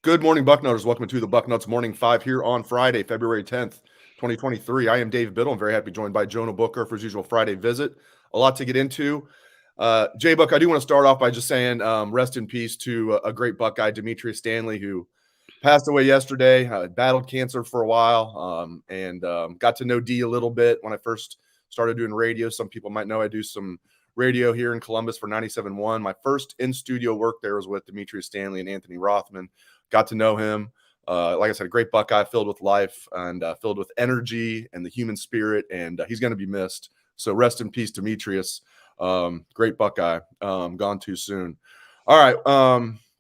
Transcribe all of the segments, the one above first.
Good morning, Bucknutters. Welcome to the Bucknuts Morning 5 here on Friday, February 10th, 2023. I am Dave Biddle. I'm very happy joined by Jonah Booker for his usual Friday visit. A lot to get into. J-Buck, I do want to start off by just saying rest in peace to a great Buckeye, Demetrius Stanley, who passed away yesterday. Battled cancer for a while and got to know D a little bit when I first started doing radio. Some people might know I do some radio here in Columbus for 97.1. My first in-studio work there was with Demetrius Stanley and Anthony Rothman. Got to know him. Like I said, a great Buckeye filled with life and filled with energy and the human spirit, and he's going to be missed. So rest in peace, Demetrius. Great Buckeye. Gone too soon. All right.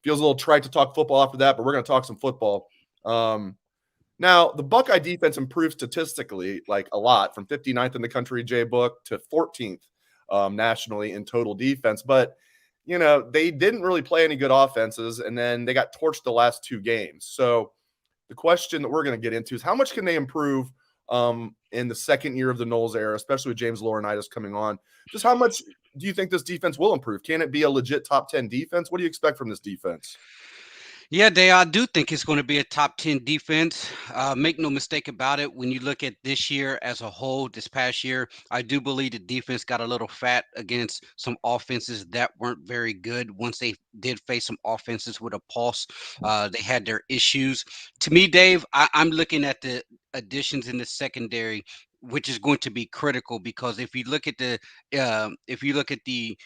Feels a little trite to talk football after that, but we're going to talk some football. Now, the Buckeye defense improved statistically like a lot from 59th in the country, J-Book, to 14th nationally in total defense. But they didn't really play any good offenses, and then they got torched the last two games. So the question that we're going to get into is how much can they improve in the second year of the Knowles era, especially with James Laurinaitis coming on? Just how much do you think this defense will improve? Can it be a legit top 10 defense? What do you expect from this defense? Yeah, Dave, I do think it's going to be a top 10 defense. Make no mistake about it. When you look at this year as a whole, this past year, I do believe the defense got a little fat against some offenses that weren't very good. Once they did face some offenses with a pulse, they had their issues. To me, Dave, I'm looking at the additions in the secondary, which is going to be critical because if you look at the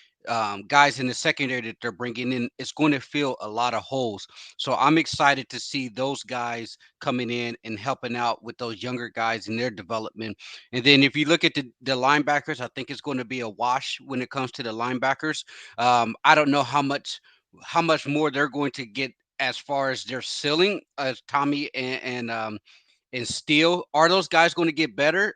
guys in the secondary that they're bringing in, it's going to fill a lot of holes. So I'm excited to see those guys coming in and helping out with those younger guys in their development. And then if you look at the linebackers, I think it's going to be a wash when it comes to the linebackers. I don't know how much more they're going to get as far as their ceiling as Tommy and Steele. Are those guys going to get better?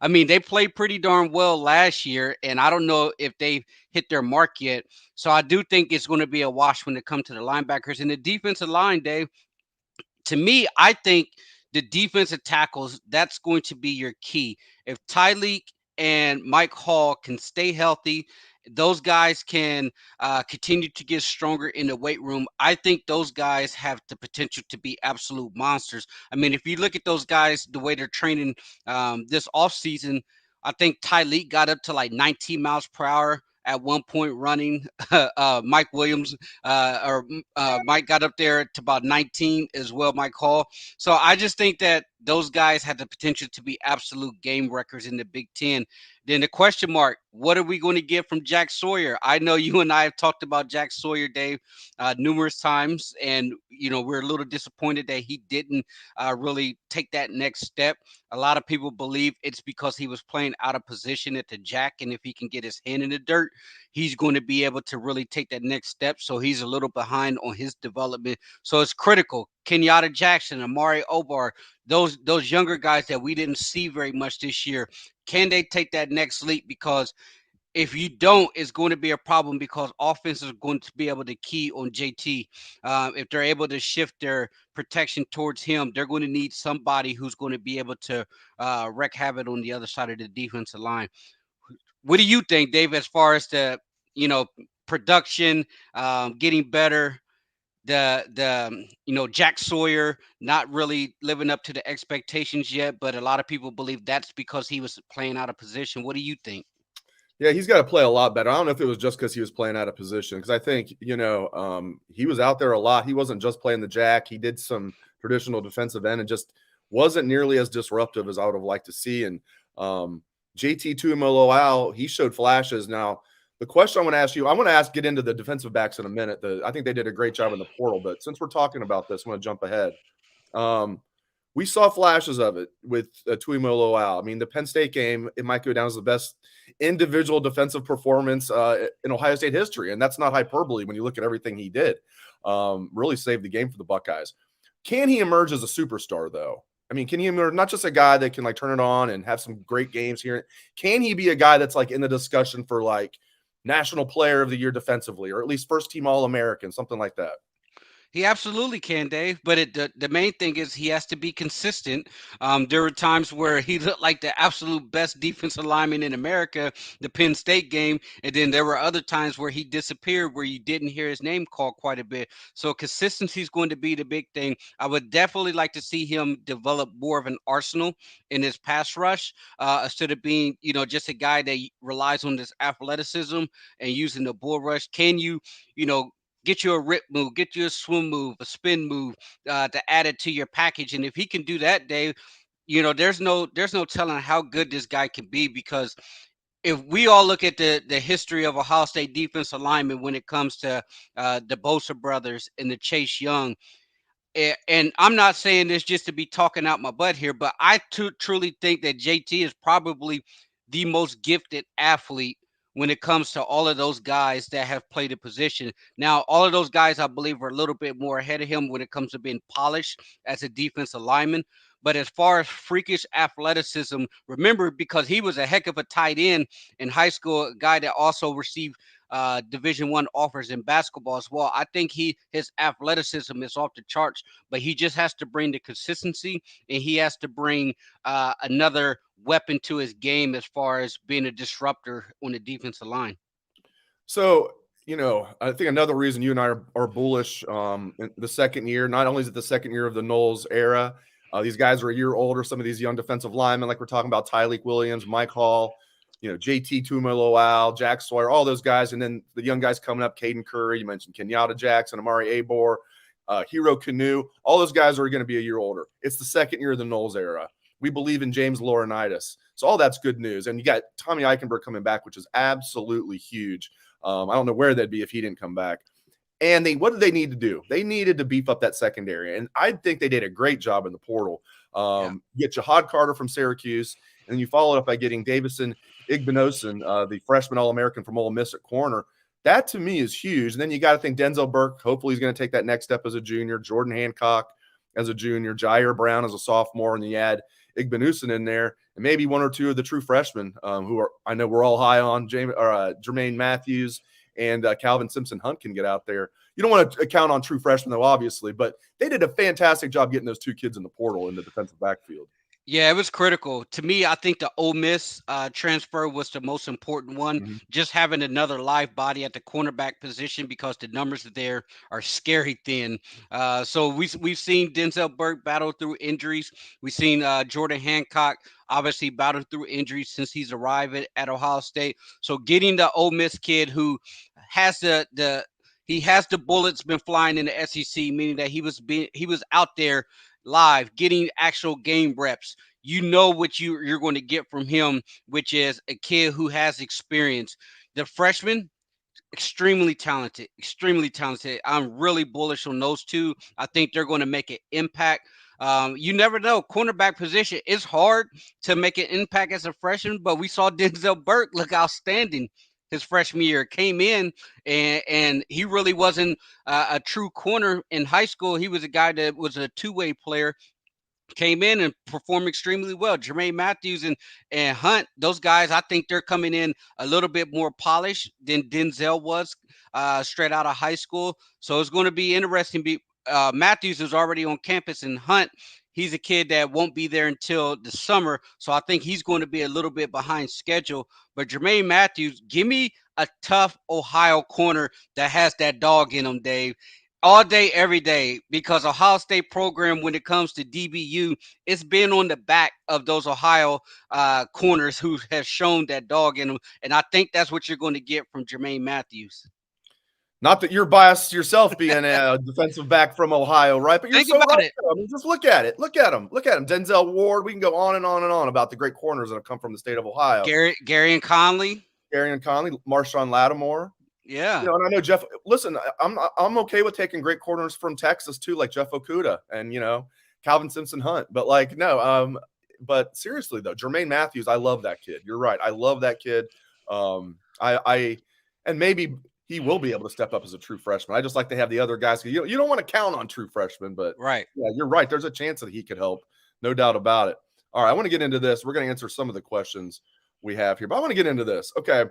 I mean, they played pretty darn well last year, and I don't know if they hit their mark yet. So I do think it's going to be a wash when it comes to the linebackers and the defensive line, Dave. To me, I think the defensive tackles, that's going to be your key. If Tyleek and Mike Hall can stay healthy, those guys can continue to get stronger in the weight room. I think those guys have the potential to be absolute monsters. I mean, if you look at those guys, the way they're training this offseason, I think Tyleek got up to like 19 miles per hour at one point running. Mike Williams Mike got up there to about 19 as well, Mike Hall. So I just think that those guys had the potential to be absolute game wreckers in the Big Ten. Then the question mark, what are we going to get from Jack Sawyer? I know you and I have talked about Jack Sawyer, Dave, numerous times, and we're a little disappointed that he didn't really take that next step. A lot of people believe it's because he was playing out of position at the jack, and if he can get his hand in the dirt, he's going to be able to really take that next step. So he's a little behind on his development. So it's critical. Kenyatta Jackson, Amari Obar, those younger guys that we didn't see very much this year, can they take that next leap? Because if you don't, it's going to be a problem because offenses are going to be able to key on JT. If they're able to shift their protection towards him, they're going to need somebody who's going to be able to wreak havoc on the other side of the defensive line. What do you think, Dave, as far as the you know production getting better? The Jack Sawyer not really living up to the expectations yet, but a lot of people believe that's because he was playing out of position. What do you think? Yeah, he's got to play a lot better. I don't know if it was just because he was playing out of position, because I think, he was out there a lot. He wasn't just playing the jack. He did some traditional defensive end and just wasn't nearly as disruptive as I would have liked to see. And JT Tuimoloau, he showed flashes. Now, the question I want to ask you, get into the defensive backs in a minute. I think they did a great job in the portal, but since we're talking about this, I'm going to jump ahead. We saw flashes of it with Tuimoloau. I mean, the Penn State game, it might go down as the best individual defensive performance in Ohio State history, and that's not hyperbole when you look at everything he did. Really saved the game for the Buckeyes. Can he emerge as a superstar, though? I mean, can he emerge not just a guy that can like turn it on and have some great games here? Can he be a guy that's like in the discussion for like National Player of the Year defensively, or at least first team All-American, something like that? He absolutely can, Dave. But the main thing is he has to be consistent. There were times where he looked like the absolute best defensive lineman in America, the Penn State game, and then there were other times where he disappeared, where you didn't hear his name called quite a bit. So consistency is going to be the big thing. I would definitely like to see him develop more of an arsenal in his pass rush, instead of being, just a guy that relies on this athleticism and using the bull rush. Can you, you know, get you a rip move, get you a swim move, a spin move, to add it to your package. And if he can do that, Dave, there's no telling how good this guy can be, because if we all look at the history of Ohio State defense alignment when it comes to the Bosa brothers and the Chase Young, and I'm not saying this just to be talking out my butt here, but I truly think that JT is probably the most gifted athlete when it comes to all of those guys that have played a position. Now, all of those guys, I believe, are a little bit more ahead of him when it comes to being polished as a defensive lineman. But as far as freakish athleticism, remember, because he was a heck of a tight end in high school, a guy that also received Division 1 offers in basketball as well. I think his athleticism is off the charts, but he just has to bring the consistency, and he has to bring another weapon to his game as far as being a disruptor on the defensive line. So, I think another reason you and I are bullish in the second year, not only is it the second year of the Knowles era, these guys are a year older. Some of these young defensive linemen, like we're talking about Tyleek Williams, Mike Hall, JT Tuimoloau, Jack Sawyer, all those guys. And then the young guys coming up, Caden Curry, you mentioned Kenyatta Jackson, Amari Abor, Hero Canoe. All those guys are going to be a year older. It's the second year of the Knowles era. We believe in James Laurinaitis. So all that's good news. And you got Tommy Eichenberg coming back, which is absolutely huge. I don't know where they'd be if he didn't come back. And what did they need to do? They needed to beef up that secondary. And I think they did a great job in the portal. You get Jahad Carter from Syracuse, and then you follow it up by getting Davison Igbinosun, the freshman All-American from Ole Miss at corner. That, to me, is huge. And then you got to think Denzel Burke. Hopefully he's going to take that next step as a junior. Jordan Hancock as a junior. Jair Brown as a sophomore. And then you add Igbinosun in there. And maybe one or two of the true freshmen I know we're all high on, Jermaine Matthews and Calvin Simpson-Hunt can get out there. You don't want to count on true freshmen, though, obviously, but they did a fantastic job getting those two kids in the portal in the defensive backfield. Yeah, it was critical. To me, I think the Ole Miss transfer was the most important one. Mm-hmm. Just having another live body at the cornerback position, because the numbers there are scary thin. So we've seen Denzel Burke battle through injuries. We've seen Jordan Hancock obviously battle through injuries since he's arrived at Ohio State. So getting the Ole Miss kid who has he has the bullets been flying in the SEC, meaning that he was out there live, getting actual game reps. You know what you're going to get from him, which is a kid who has experience. The freshman, extremely talented, extremely talented. I'm really bullish on those two. I think they're going to make an impact. You never know. Cornerback position is hard to make an impact as a freshman, but we saw Denzel Burke look outstanding his freshman year. Came in and he really wasn't a true corner in high school. He was a guy that was a two-way player. Came in and performed extremely well. Jermaine Matthews and Hunt, those guys, I think they're coming in a little bit more polished than Denzel was straight out of high school. So it's going to be interesting. Matthews is already on campus, and Hunt, he's a kid that won't be there until the summer. So I think he's going to be a little bit behind schedule. But Jermaine Matthews, give me a tough Ohio corner that has that dog in him, Dave. All day, every day, because Ohio State program, when it comes to DBU, it's been on the back of those Ohio corners who have shown that dog in them. And I think that's what you're going to get from Jermaine Matthews. Not that you're biased yourself being a defensive back from Ohio, right? But you're Think so about right. it. I mean, just look at it. Look at him. Look at him. Denzel Ward. We can go on and on and on about the great corners that have come from the state of Ohio. Gary and Conley. Marshawn Lattimore. Yeah. And I know Jeff. Listen, I'm okay with taking great corners from Texas too, like Jeff Okudah and Calvin Simpson-Hunt. But no. But seriously though, Jermaine Matthews, I love that kid. You're right. I love that kid. And maybe he will be able to step up as a true freshman. I just like to have the other guys. You don't want to count on true freshmen, but right. Yeah, you're right. There's a chance that he could help. No doubt about it. All right. I want to get into this. We're going to answer some of the questions we have here, but I want to get into this. Okay.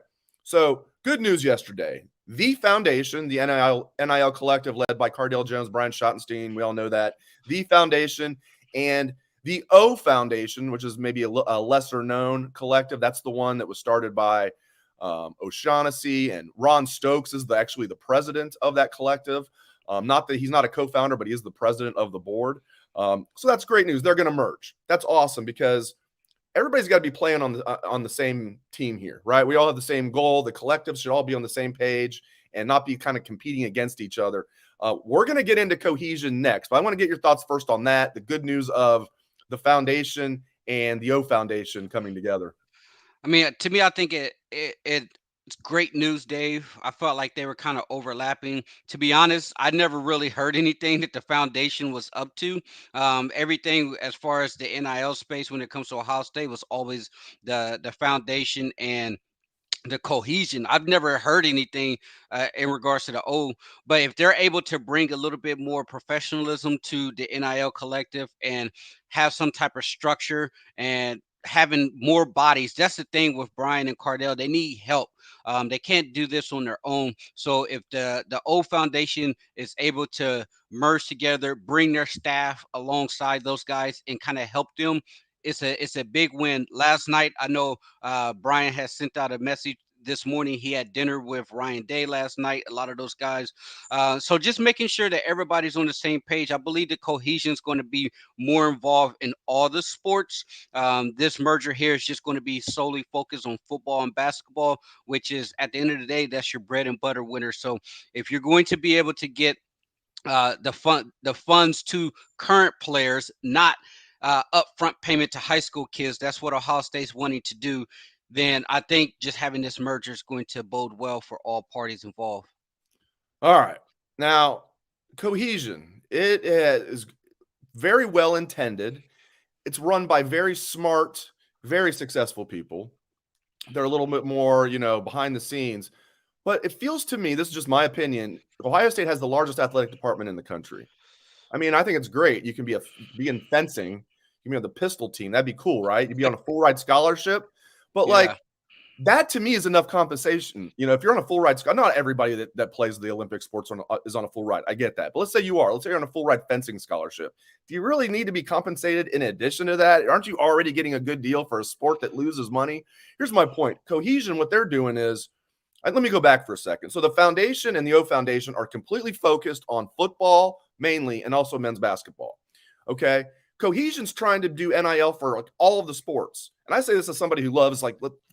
So good news yesterday. The foundation, the NIL collective led by Cardale Jones, Brian Schottenstein, we all know that. The foundation and the O Foundation, which is maybe a lesser known collective. That's the one that was started by O'Shaughnessy, and Ron Stokes is actually the president of that collective. Not that he's not a co-founder, but he is the president of the board. So that's great news. They're going to merge. That's awesome because everybody's got to be playing on the same team here, right? We all have the same goal. The collectives should all be on the same page and not be kind of competing against each other. We're going to get into cohesion next, but I want to get your thoughts first on that. The good news of the foundation and the O Foundation coming together. I mean, to me, I think it's great news, Dave. I felt like they were kind of overlapping. To be honest, I never really heard anything that the foundation was up to. Everything as far as the NIL space when it comes to Ohio State was always the foundation and the cohesion. I've never heard anything in regards to the O, but if they're able to bring a little bit more professionalism to the NIL collective and have some type of structure and having more bodies, that's the thing with Brian and Cardell. They need help. They can't do this on their own. So if the O Foundation is able to merge together, bring their staff alongside those guys, and kind of help them, it's a big win. Last night, I know Brian has sent out a message this morning. He had dinner with Ryan Day last night. A lot of those guys. So just making sure that everybody's on the same page. I believe the cohesion is going to be more involved in all the sports. This merger here is just going to be solely focused on football and basketball, which is at the end of the day, that's your bread and butter winner. So if you're going to be able to get the funds to current players, not upfront payment to high school kids. That's what Ohio State's wanting to do. Then I think just having this merger is going to bode well for all parties involved. All right. Now, cohesion. It is very well intended. It's run by very smart, very successful people. They're a little bit more, behind the scenes. But it feels to me, this is just my opinion, Ohio State has the largest athletic department in the country. I mean, I think it's great. You can be in fencing, you can be on the pistol team. That'd be cool, right? You'd be on a full ride scholarship. But Yeah. that to me is enough compensation. If you're on a full ride, not everybody that plays the Olympic sports is on a full ride. I get that. But let's say you are. Let's say you're on a full ride fencing scholarship. Do you really need to be compensated in addition to that? Aren't you already getting a good deal for a sport that loses money? Here's my point. Cohesion, what they're doing is, let me go back for a second. So the foundation and the O Foundation are completely focused on football mainly and also men's basketball. Okay. Cohesion's trying to do NIL for all of the sports. And I say this as somebody who loves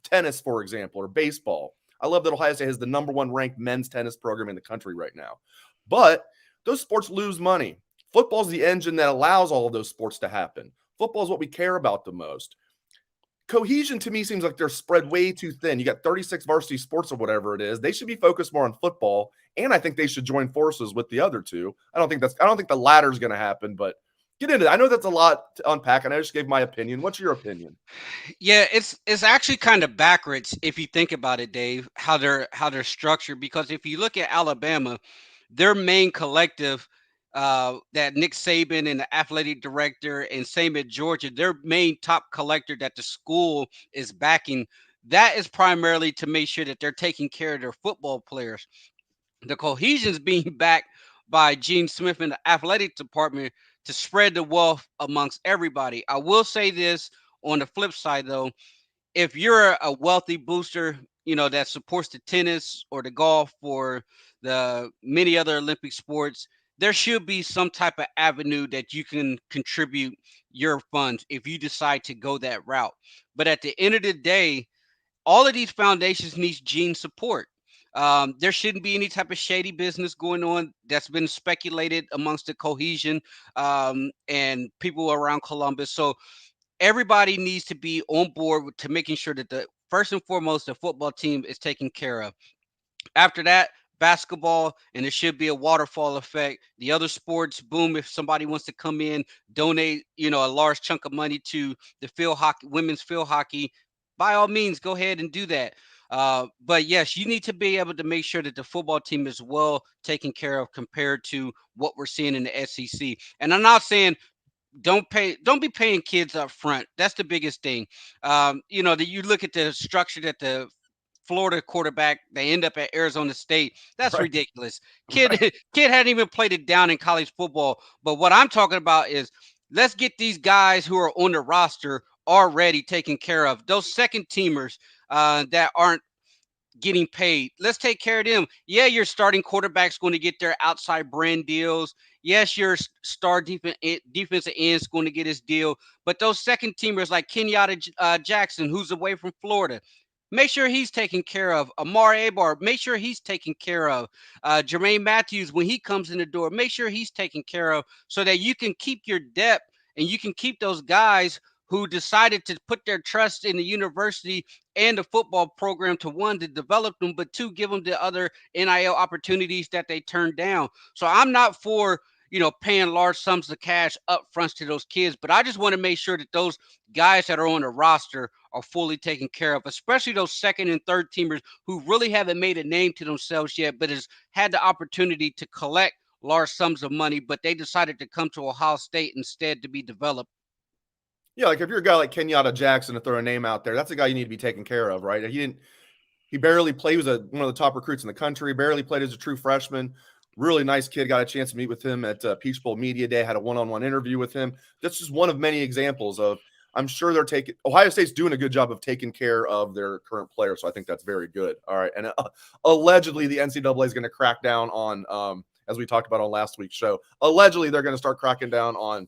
tennis, for example, or baseball. I love that Ohio State has the number one ranked men's tennis program in the country right now. But those sports lose money. Football is the engine that allows all of those sports to happen. Football is what we care about the most. Cohesion to me seems like they're spread way too thin. You got 36 varsity sports or whatever it is. They should be focused more on football, and I think they should join forces with the other two. I don't think the latter is going to happen, but get into it. I know that's a lot to unpack, and I just gave my opinion. What's your opinion? Yeah, it's actually kind of backwards if you think about it, Dave, how they're structured. Because if you look at Alabama, their main collective, that Nick Saban and the athletic director, and same at Georgia, their main top collector that the school is backing, that is primarily to make sure that they're taking care of their football players. The cohesion is being backed by Gene Smith and the athletic department to spread the wealth amongst everybody. I will say this on the flip side, though, if you're a wealthy booster, that supports the tennis or the golf or the many other Olympic sports, there should be some type of avenue that you can contribute your funds if you decide to go that route. But at the end of the day, all of these foundations needs gene support. There shouldn't be any type of shady business going on that's been speculated amongst the cohesion and people around Columbus. So everybody needs to be on board to making sure that the first and foremost the football team is taken care of. After that, basketball, and it should be a waterfall effect. The other sports, boom, if somebody wants to come in, donate, a large chunk of money to the field hockey, women's field hockey, by all means, go ahead and do that. But yes, you need to be able to make sure that the football team is well taken care of compared to what we're seeing in the SEC. And I'm not saying don't be paying kids up front. That's the biggest thing. That you look at the structure that the Florida quarterback. They end up at Arizona State. That's Right. ridiculous. Right. Kid hadn't even played it down in college football. But what I'm talking about is let's get these guys who are on the roster already taken care of. Those second teamers that aren't getting paid. Let's take care of them. Yeah, your starting quarterback's going to get their outside brand deals. Yes, your star defensive end's going to get his deal. But those second teamers like Kenyatta Jackson, who's away from Florida, make sure he's taken care of. Amar Abar, make sure he's taken care of. Jermaine Matthews, when he comes in the door, make sure he's taken care of so that you can keep your depth and you can keep those guys who decided to put their trust in the university and the football program to one, to develop them, but two, give them the other NIL opportunities that they turned down. So I'm not for, paying large sums of cash up fronts to those kids, but I just want to make sure that those guys that are on the roster are fully taken care of, especially those second and third teamers who really haven't made a name to themselves yet, but has had the opportunity to collect large sums of money, but they decided to come to Ohio State instead to be developed. Yeah, like if you're a guy like Kenyatta Jackson, to throw a name out there, that's a guy you need to be taken care of, right? He barely played. He was one of the top recruits in the country. Barely played as a true freshman. Really nice kid. Got a chance to meet with him at Peach Bowl Media Day. Had a one-on-one interview with him. That's just one of many examples of. I'm sure Ohio State's doing a good job of taking care of their current players. So I think that's very good. All right, and allegedly the NCAA is going to crack down on, as we talked about on last week's show. Allegedly they're going to start cracking down on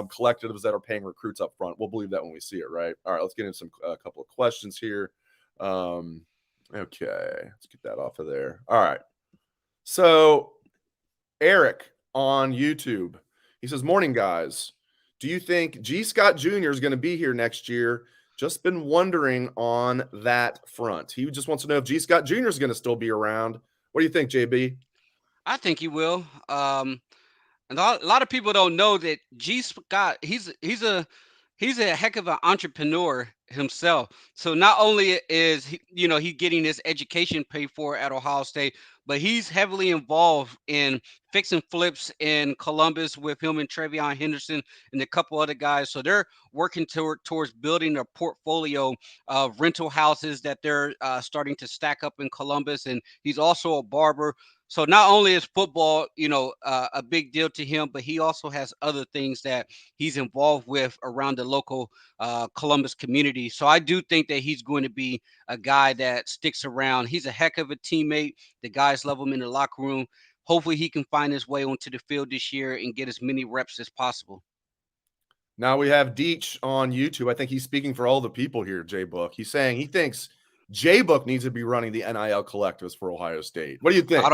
collectives that are paying recruits up front. We'll believe that when we see it, right? All right, let's get into a couple of questions here. Okay, let's get that off of there. All right. So Eric on YouTube, he says, morning, guys. Do you think G. Scott Jr. is going to be here next year? Just been wondering on that front. He just wants to know if G. Scott Jr. is going to still be around. What do you think, JB? I think he will. And a lot of people don't know that G. Scott, he's a heck of an entrepreneur himself. So not only is he getting his education paid for at Ohio State, but he's heavily involved in fixing flips in Columbus with him and Trevion Henderson and a couple other guys. So they're working towards building a portfolio of rental houses that they're starting to stack up in Columbus. And he's also a barber. So not only is football, a big deal to him, but he also has other things that he's involved with around the local Columbus community. So I do think that he's going to be a guy that sticks around. He's a heck of a teammate. The guys love him in the locker room. Hopefully he can find his way onto the field this year and get as many reps as possible. Now we have Deech on YouTube. I think he's speaking for all the people here, J-Book. He's saying he thinks J-Book needs to be running the NIL collectives for Ohio State. What do you think?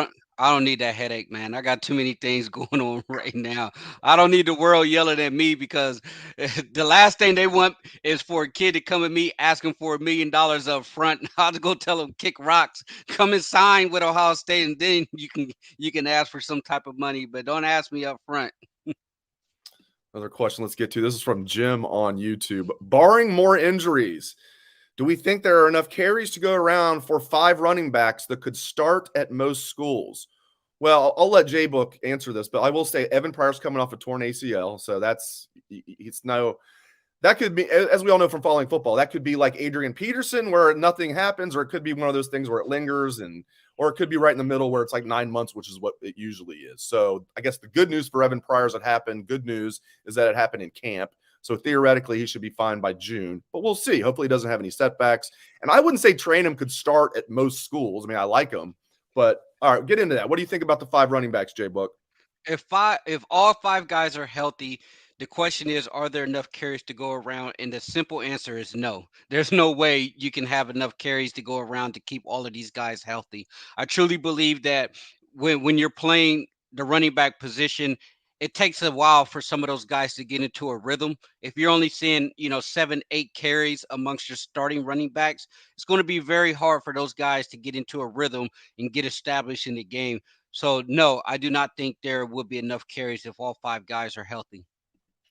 I don't need that headache, man. I got too many things going on right now. I don't need the world yelling at me because the last thing they want is for a kid to come at me asking for $1 million up front. I'll just go tell them kick rocks, come and sign with Ohio State, and then you can ask for some type of money, but don't ask me up front. Another question let's get to. This is from Jim on YouTube. Barring more injuries, do we think there are enough carries to go around for 5 running backs that could start at most schools? Well, I'll let J-Book answer this, but I will say Evan Pryor's coming off a torn ACL, so that could be, as we all know from following football, that could be like Adrian Peterson where nothing happens, or it could be one of those things where it lingers, or it could be right in the middle where it's like 9 months, which is what it usually is. So I guess the good news for Evan Pryor is it happened. Good news is that it happened in camp. So theoretically, he should be fine by June, but we'll see. Hopefully he doesn't have any setbacks. And I wouldn't say Trainum could start at most schools. I mean, I like him, but all right, get into that. What do you think about the 5 running backs, J-Book? If all 5 guys are healthy, the question is, are there enough carries to go around? And the simple answer is no. There's no way you can have enough carries to go around to keep all of these guys healthy. I truly believe that when you're playing the running back position, it takes a while for some of those guys to get into a rhythm. If you're only seeing, 7, 8 carries amongst your starting running backs, it's going to be very hard for those guys to get into a rhythm and get established in the game. So no, I do not think there will be enough carries if all 5 guys are healthy.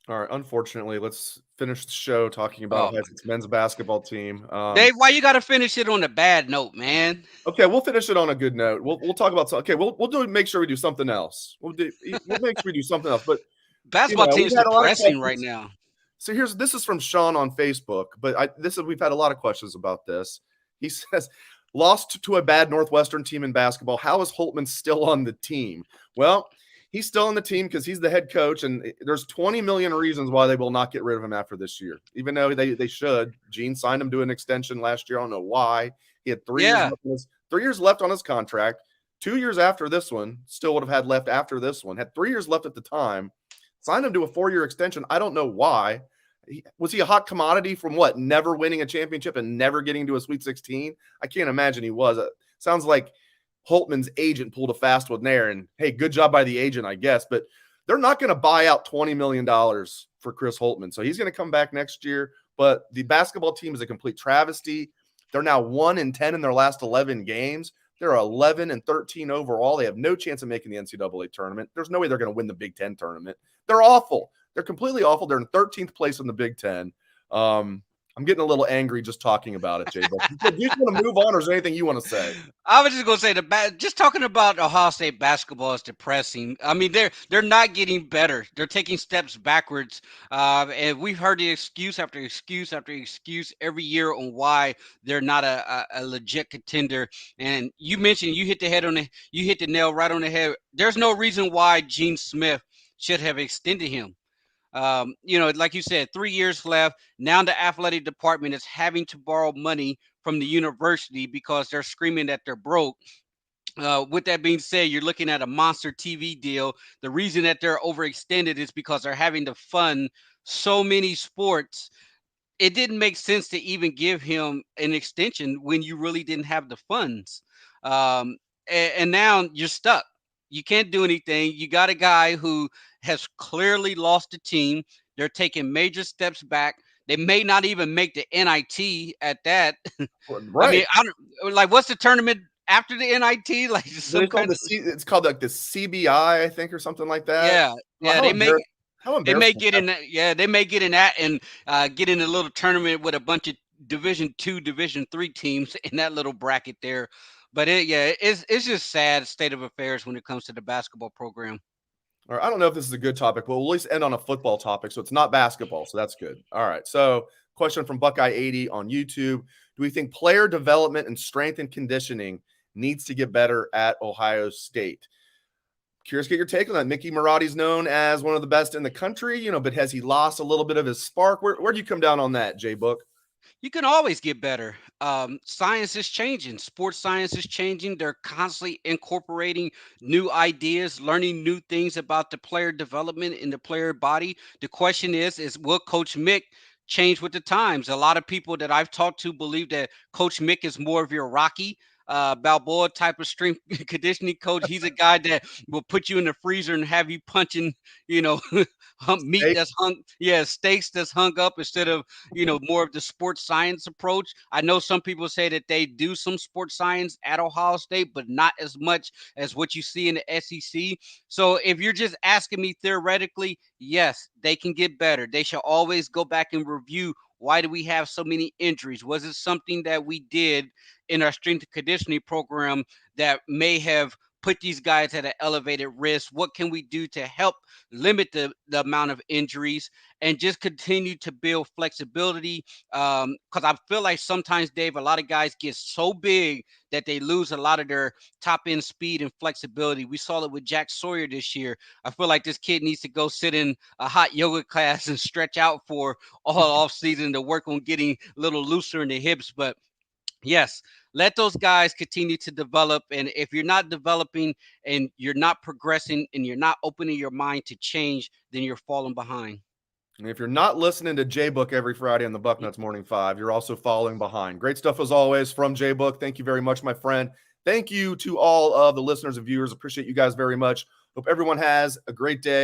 All right. Unfortunately, let's finish the show talking about Ohio State's men's basketball team. Dave, why you got to finish it on a bad note, man? Okay, we'll finish it on a good note. We'll talk about okay. We'll make sure we do something else. We'll make sure we do something else. But basketball team is depressing right now. So this is from Sean on Facebook. But we've had a lot of questions about this. He says, lost to a bad Northwestern team in basketball. How is Holtman still on the team? Well, he's still on the team because he's the head coach, and there's 20 million reasons why they will not get rid of him after this year, even though they should. Gene signed him to an extension last year. I don't know why. He had 3 years left 3 years left on his contract. 2 years after this one, still would have had left after this one. Had 3 years left at the time. Signed him to a 4-year extension. I don't know why. Was he a hot commodity from what? Never winning a championship and never getting to a Sweet 16? I can't imagine he was. Sounds like Holtman's agent pulled a fast one there. And, hey, good job by the agent, I guess. But they're not going to buy out $20 million for Chris Holtman. So he's going to come back next year. But the basketball team is a complete travesty. They're now 1-10 in their last 11 games. They're 11-13 overall. They have no chance of making the NCAA tournament. There's no way they're going to win the Big Ten tournament. They're awful. They're completely awful. They're in 13th place in the Big Ten. I'm getting a little angry just talking about it, Jay. Do you just want to move on, or is there anything you want to say? I was just going to say just talking about Ohio State basketball is depressing. I mean, they're not getting better. They're taking steps backwards. And we've heard the excuse after excuse after excuse every year on why they're not a legit contender. And you mentioned you hit the nail right on the head. There's no reason why Gene Smith should have extended him. Like you said, 3 years left. Now the athletic department is having to borrow money from the university because they're screaming that they're broke. With that being said, you're looking at a monster TV deal. The reason that they're overextended is because they're having to fund so many sports. It didn't make sense to even give him an extension when you really didn't have the funds. And now you're stuck. You can't do anything. You got a guy who has clearly lost the team. They're taking major steps back. They may not even make the NIT at that. Right. I mean, I don't like what's the tournament after the NIT? Like some kind of it's called like the CBI, I think, or something like that. Yeah. Well, They may get in that. Yeah, they may get in that and get in a little tournament with a bunch of Division II, Division III teams in that little bracket there. But it's just sad state of affairs when it comes to the basketball program. All right, I don't know if this is a good topic, but we'll at least end on a football topic. So it's not basketball. So that's good. All right. So question from Buckeye80 on YouTube. Do we think player development and strength and conditioning needs to get better at Ohio State? Curious to get your take on that. Mickey Marotti's known as one of the best in the country, but has he lost a little bit of his spark? Where do you come down on that, Jay Book? You can always get better. Science is changing. Sports science is changing. They're constantly incorporating new ideas, learning new things about the player development in the player body. The question is will Coach Mick change with the times? A lot of people that I've talked to believe that Coach Mick is more of your Rocky Balboa type of strength conditioning coach. He's a guy that will put you in the freezer and have you punching, meat that's steaks that's hung up instead of, more of the sports science approach. I know some people say that they do some sports science at Ohio State, but not as much as what you see in the SEC. So if you're just asking me theoretically, yes, they can get better. They should always go back and review why do we have so many injuries? Was it something that we did in our strength and conditioning program that may have put these guys at an elevated risk? What can we do to help limit the amount of injuries and just continue to build flexibility? Because I feel like sometimes, Dave, a lot of guys get so big that they lose a lot of their top end speed and flexibility. We saw it with Jack Sawyer this year. I feel like this kid needs to go sit in a hot yoga class and stretch out for all off season to work on getting a little looser in the hips. But yes, let those guys continue to develop. And if you're not developing and you're not progressing and you're not opening your mind to change, then you're falling behind. And if you're not listening to Jay Book every Friday on the Bucknuts Morning 5, you're also falling behind. Great stuff as always from Jay Book. Thank you very much, my friend. Thank you to all of the listeners and viewers. Appreciate you guys very much. Hope everyone has a great day.